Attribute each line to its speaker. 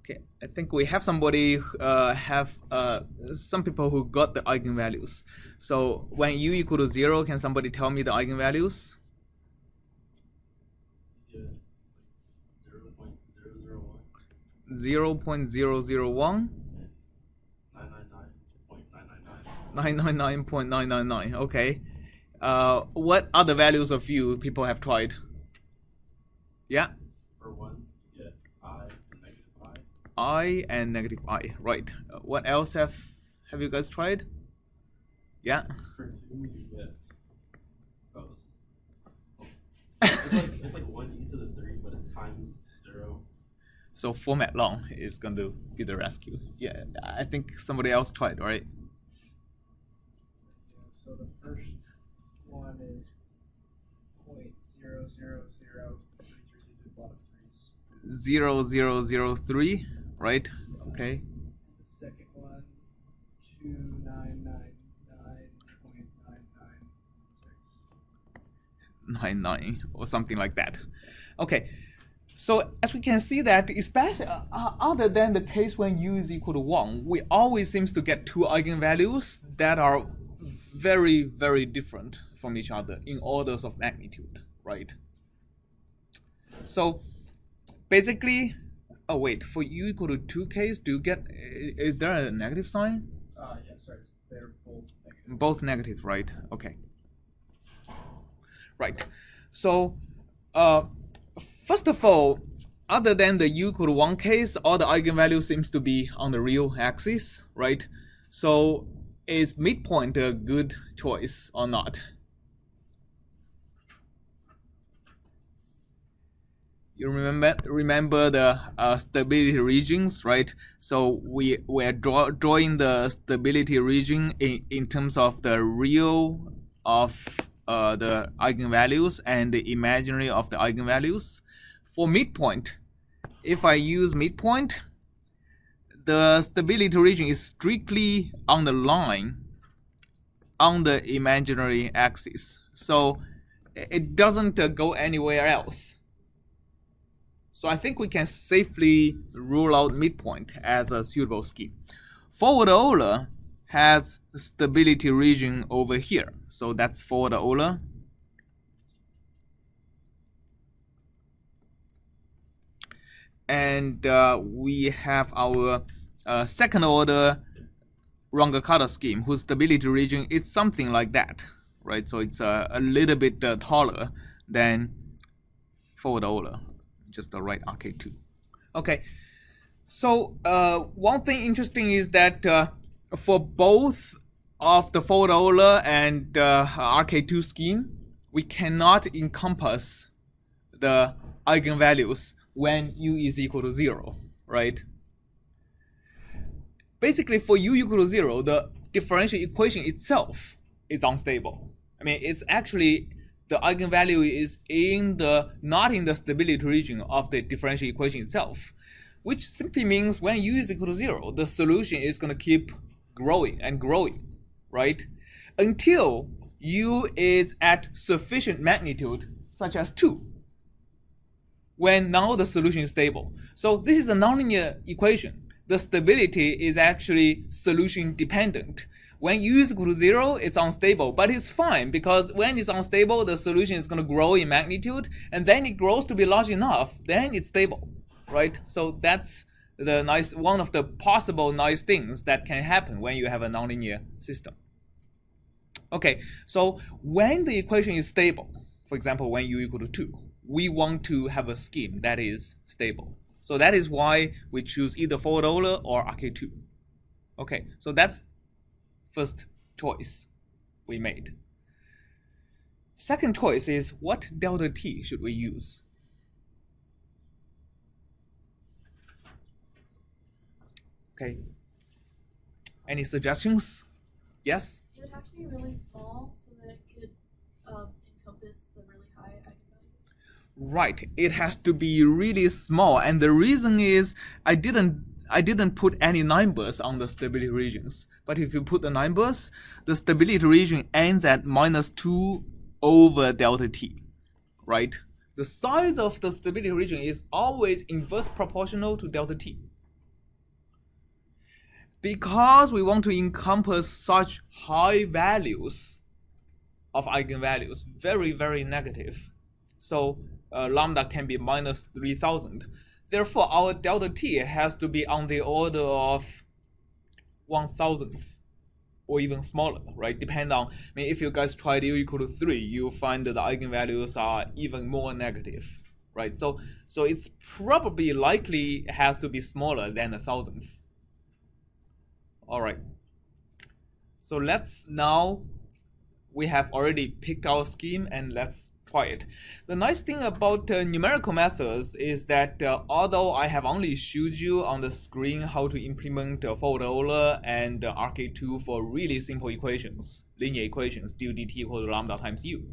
Speaker 1: Okay, I think we have somebody have some people who got the eigenvalues. So when u equal to 0, can somebody tell me the eigenvalues?
Speaker 2: Yeah, 0.001.
Speaker 1: 0.001.
Speaker 2: 999.999.
Speaker 1: 999.999. Okay. What other values of u people have tried? Yeah.
Speaker 2: For 1, you get I and negative I.
Speaker 1: I and negative I. Right. What else have you guys tried? Yeah.
Speaker 2: For 2, you get. Oh, it's like 1 e to the 3, but it's times 0.
Speaker 1: So format long is going to be the rescue. Yeah, I think somebody else tried, right?
Speaker 3: So the first one is
Speaker 1: 0.00033, right? Okay.
Speaker 3: The second one, 2999.996.
Speaker 1: 99 or something like that. Okay. So as we can see that, especially other than the case when u is equal to 1, we always seems to get two eigenvalues that are very, very different from each other in orders of magnitude, right? So basically, oh wait, for u equal to 2 case, do you get, is there a negative sign?
Speaker 3: Yeah, sorry, they're both negative.
Speaker 1: Both negative, right? Okay. Right. So, first of all, other than the u equal to 1 case, all the eigenvalues seems to be on the real axis, right? So, is midpoint a good choice or not? You remember the stability regions, right? So we are drawing the stability region in terms of the real of the eigenvalues and the imaginary of the eigenvalues. For midpoint, if I use midpoint, the stability region is strictly on the line on the imaginary axis. So it doesn't go anywhere else. So I think we can safely rule out midpoint as a suitable scheme. Forward Euler has stability region over here. So that's forward Euler. And we have our second order Runge-Kutta scheme, whose stability region is something like that, right? So it's a little bit taller than forward Euler, just the right RK2. Okay, so one thing interesting is that for both of the forward Euler and RK2 scheme, we cannot encompass the eigenvalues when u is equal to 0, right? Basically, for u equal to 0, the differential equation itself is unstable. I mean, it's actually the eigenvalue is not in the stability region of the differential equation itself, which simply means when u is equal to 0, the solution is going to keep growing and growing, right? Until u is at sufficient magnitude, such as 2, when now the solution is stable. So this is a nonlinear equation. The stability is actually solution dependent. When u is equal to 0, it's unstable, but it's fine because when it's unstable, the solution is going to grow in magnitude, and then it grows to be large enough, then it's stable, right? So that's the one of the possible nice things that can happen when you have a nonlinear system. Okay, so when the equation is stable, for example, when u equal to 2, we want to have a scheme that is stable. So that is why we choose either forward Euler or RK2. Okay, so that's first choice we made. Second choice is what delta t should we use? Okay. Any suggestions? Yes?
Speaker 4: It would have to be really small so that it could encompass the really high eigenvalue.
Speaker 1: Right, it has to be really small, and the reason is I didn't put any numbers on the stability regions. But if you put the numbers, the stability region ends at -2 over delta t, right? The size of the stability region is always inverse proportional to delta t, because we want to encompass such high values of eigenvalues, very, very negative. So lambda can be minus 3000. Therefore, our delta t has to be on the order of 1000th or even smaller, right? Depend on, I mean, if you guys tried u equal to 3, you find that the eigenvalues are even more negative, right? So it's probably likely has to be smaller than 1000th. All right. So let's now, we have already picked our scheme and let's try it. The nice thing about numerical methods is that although I have only showed you on the screen how to implement forward Euler and RK2 for really simple equations, linear equations, du dt equal to lambda times u,